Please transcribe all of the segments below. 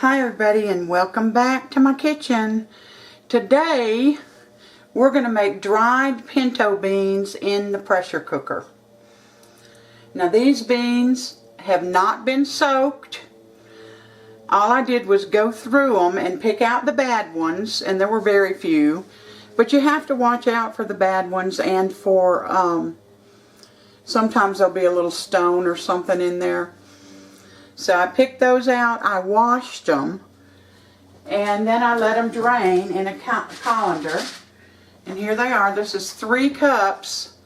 Hi everybody, and welcome back to my kitchen. Today we're going to make dried pinto beans in the pressure cooker. Now these beans have not been soaked. All I did was go through them and pick out the bad ones, and there were very few. But you have to watch out for the bad ones and for sometimes there'll be a little stone or something in there. So I picked those out, I washed them, and then I let them drain in a colander. And here they are. This is 3 cups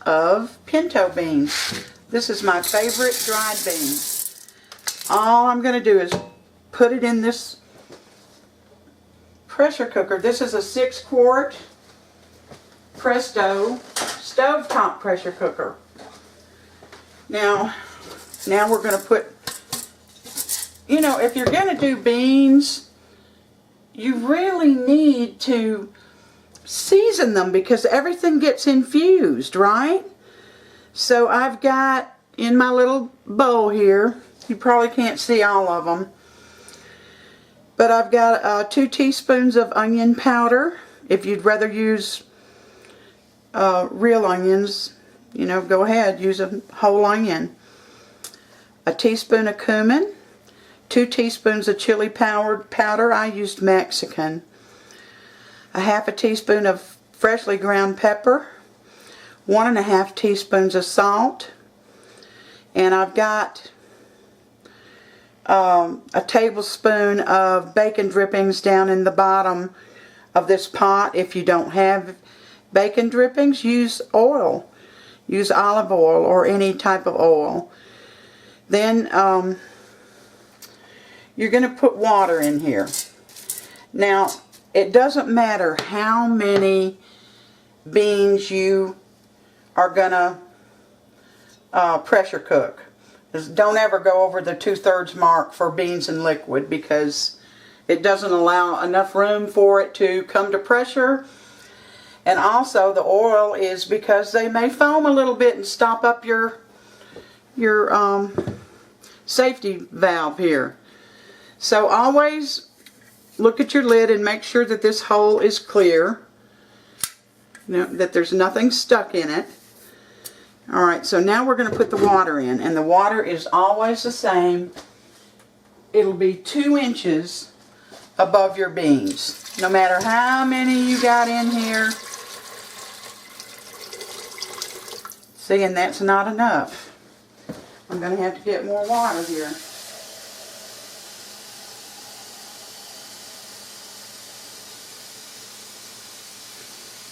of pinto beans. This is my favorite dried bean. All I'm going to do is put it in this pressure cooker. This is a 6-quart Presto stovetop pressure cooker. Now we're going to put, you know, if you're going to do beans, you really need to season them because everything gets infused, right? So I've got in my little bowl here, you probably can't see all of them, but I've got 2 teaspoons of onion powder. If you'd rather use real onions, you know, go ahead, use a whole onion. A teaspoon of cumin, 2 teaspoons of chili powder. I used Mexican. A half a teaspoon of freshly ground pepper, 1.5 teaspoons of salt, and I've got a tablespoon of bacon drippings down in the bottom of this pot. If you don't have bacon drippings, use oil. Use olive oil or any type of oil. Then you're going to put water in here. Now, it doesn't matter how many beans you are going to pressure cook. Don't ever go over the 2/3 mark for beans in liquid because it doesn't allow enough room for it to come to pressure. And also the oil is because they may foam a little bit and stop up your safety valve here. So always look at your lid and make sure that this hole is clear, that there's nothing stuck in it. Alright, so now we're going to put the water in, and the water is always the same. It'll be 2 inches above your beans, no matter how many you got in here. See, and that's not enough. I'm going to have to get more water here.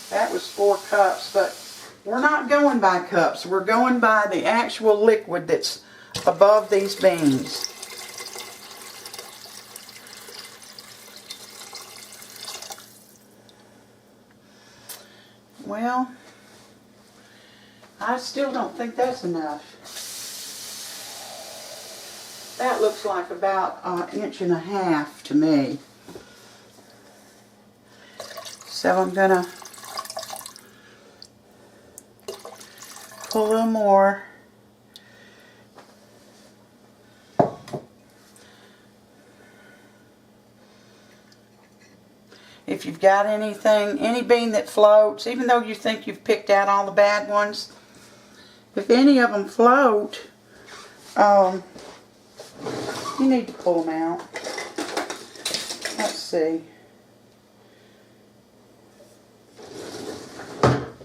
That was 4 cups, but we're not going by cups. We're going by the actual liquid that's above these beans. Well, I still don't think that's enough. That looks like about 1.5 inches to me. So I'm going to pull a little more. If you've got anything, any bean that floats, even though you think you've picked out all the bad ones, if any of them float, you need to pull them out. Let's see.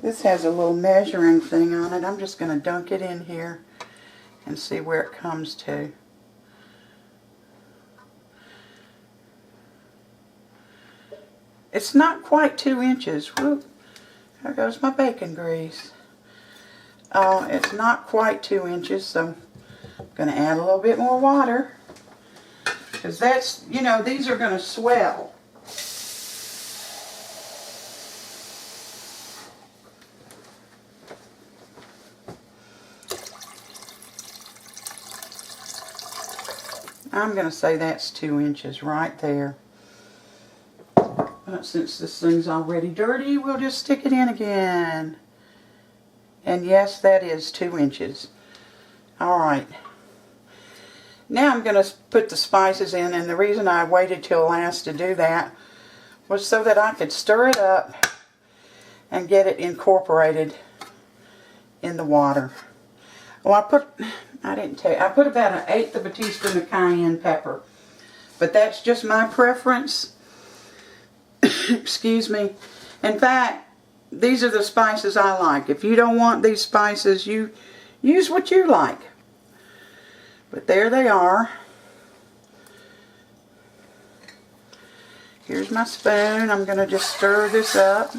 This has a little measuring thing on it. I'm just going to dunk it in here and see where it comes to. It's not quite 2 inches. Whoop. There goes my bacon grease. It's not quite 2 inches, so I'm going to add a little bit more water. Because that's, you know, these are going to swell. I'm going to say that's 2 inches right there. But since this thing's already dirty, we'll just stick it in again. And yes, that is 2 inches. Alright. Now I'm going to put the spices in, and the reason I waited till last to do that was so that I could stir it up and get it incorporated in the water. Well, I didn't tell you, I put about 1/8 of a teaspoon of cayenne pepper, but that's just my preference. Excuse me. In fact, these are the spices I like. If you don't want these spices, you use what you like. But there they are. Here's my spoon. I'm going to just stir this up.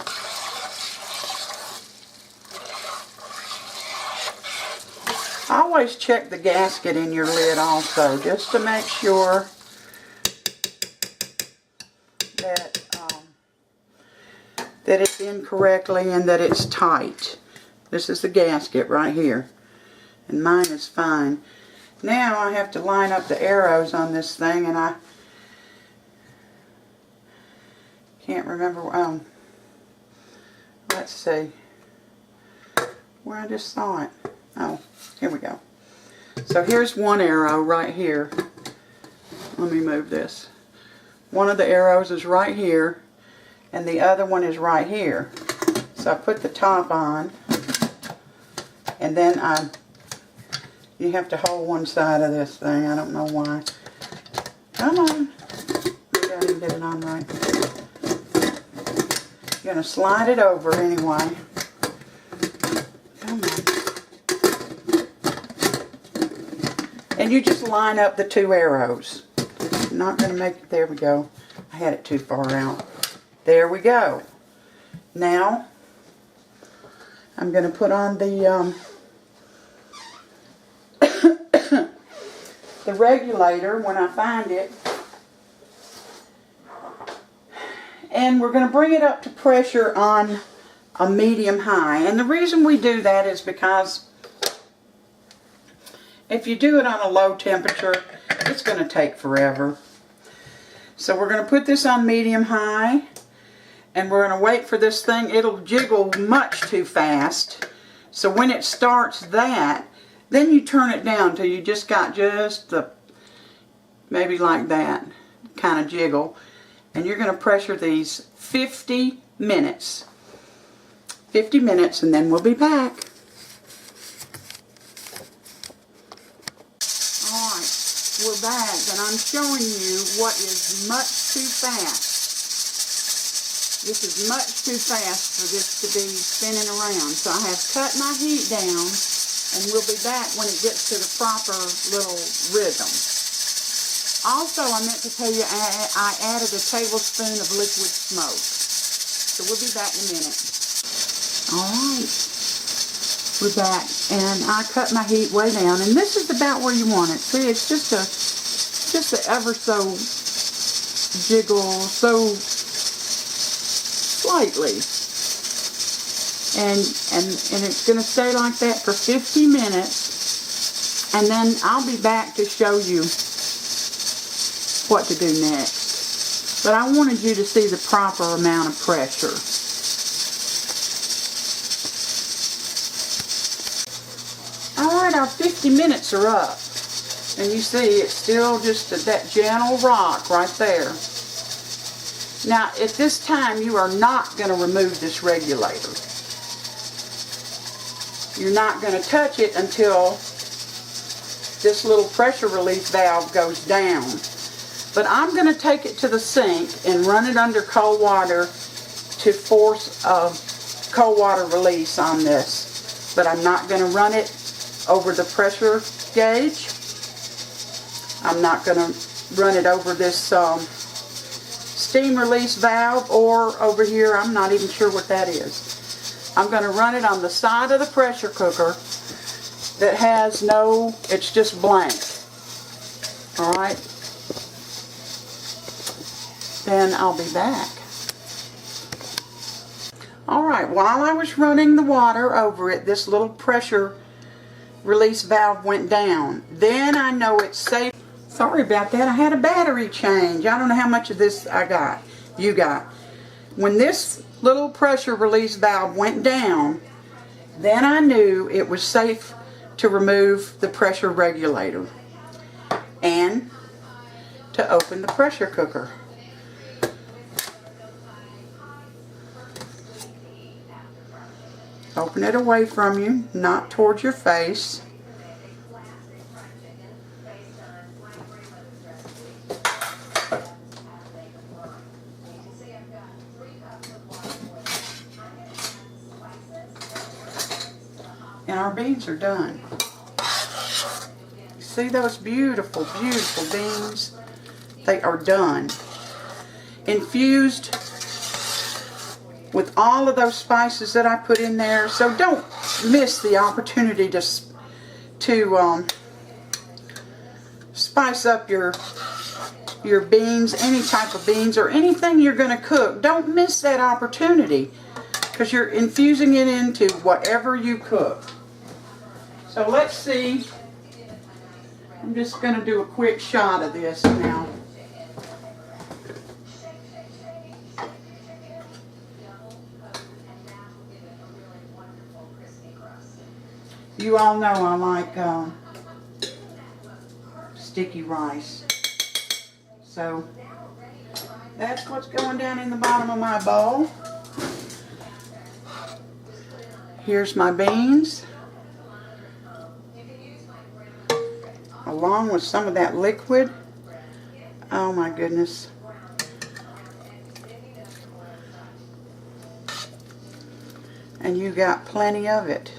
Always check the gasket in your lid also, just to make sure that it's in correctly and that it's tight. This is the gasket right here, and mine is fine. Now I have to line up the arrows on this thing, and I can't remember. Let's see where I just saw it. Oh, here we go. So here's one arrow right here. Let me move this. One of the arrows is right here, and the other one is right here. So I put the top on, and then you have to hold one side of this thing. I don't know why. Come on. Maybe I didn't get it on right. You're going to slide it over anyway. Come on. And you just line up the two arrows. I'm not going to make it. There we go. I had it too far out. There we go. Now, I'm going to put on the regulator when I find it, and we're going to bring it up to pressure on a medium high. And the reason we do that is because if you do it on a low temperature, it's going to take forever. So we're going to put this on medium high, and we're going to wait for this thing. It'll jiggle much too fast, so when it starts that, then you turn it down till you just got just the, maybe like that, kind of jiggle. And you're going to pressure these 50 minutes. 50 minutes, and then we'll be back. Alright, we're back, and I'm showing you what is much too fast. This is much too fast for this to be spinning around. So I have cut my heat down, and we'll be back when it gets to the proper little rhythm. Also, I meant to tell you I added a tablespoon of liquid smoke. So we'll be back in a minute. Alright, we're back, and I cut my heat way down, and this is about where you want it. See, it's just a ever so jiggle, so slightly. And it's going to stay like that for 50 minutes, and then I'll be back to show you what to do next. But I wanted you to see the proper amount of pressure. Alright, our 50 minutes are up. And you see it's still just that gentle rock right there. Now, at this time, you are not going to remove this regulator. You're not going to touch it until this little pressure relief valve goes down. But I'm going to take it to the sink and run it under cold water to force a cold water release on this. But I'm not going to run it over the pressure gauge. I'm not going to run it over this steam release valve, or over here, I'm not even sure what that is. I'm going to run it on the side of the pressure cooker that has no, it's just blank. Alright? Then I'll be back. Alright, while I was running the water over it, this little pressure release valve went down. Then I know it's safe. Sorry about that, I had a battery change. I don't know how much of this I got, you got. When this little pressure release valve went down, then I knew it was safe to remove the pressure regulator. and to open the pressure cooker. Open it away from you, not towards your face. And our beans are done. See those beautiful, beautiful beans? They are done. Infused with all of those spices that I put in there. So don't miss the opportunity to spice up your beans, any type of beans or anything you're going to cook. Don't miss that opportunity because you're infusing it into whatever you cook. So let's see. I'm just going to do a quick shot of this now. You all know I like sticky rice. So that's what's going down in the bottom of my bowl. Here's my beans, along with some of that liquid. Oh my goodness. And you got plenty of it.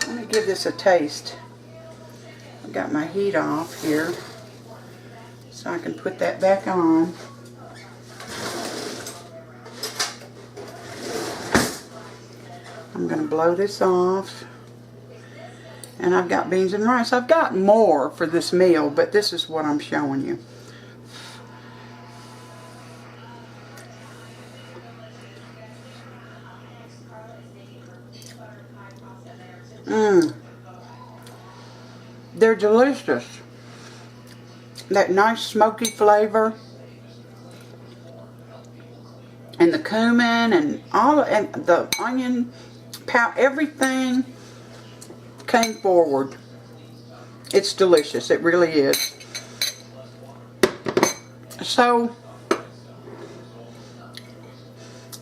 Let me give this a taste. I've got my heat off here so I can put that back on. I'm going to blow this off. And I've got beans and rice. I've got more for this meal, but this is what I'm showing you. They're delicious. That nice smoky flavor. And the cumin and the onion powder, everything came forward. It's delicious. It really is. So,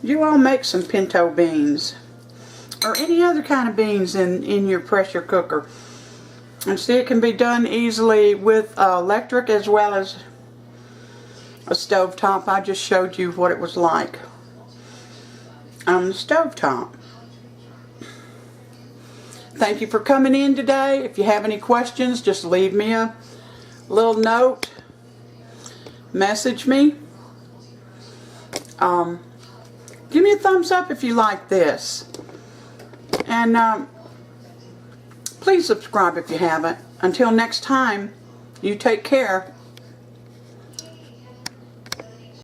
you all make some pinto beans or any other kind of beans in your pressure cooker. And see, it can be done easily with electric as well as a stovetop. I just showed you what it was like on the stovetop. Thank you for coming in today. If you have any questions, just leave me a little note. Message me. Give me a thumbs up if you like this. And please subscribe if you haven't. Until next time, you take care.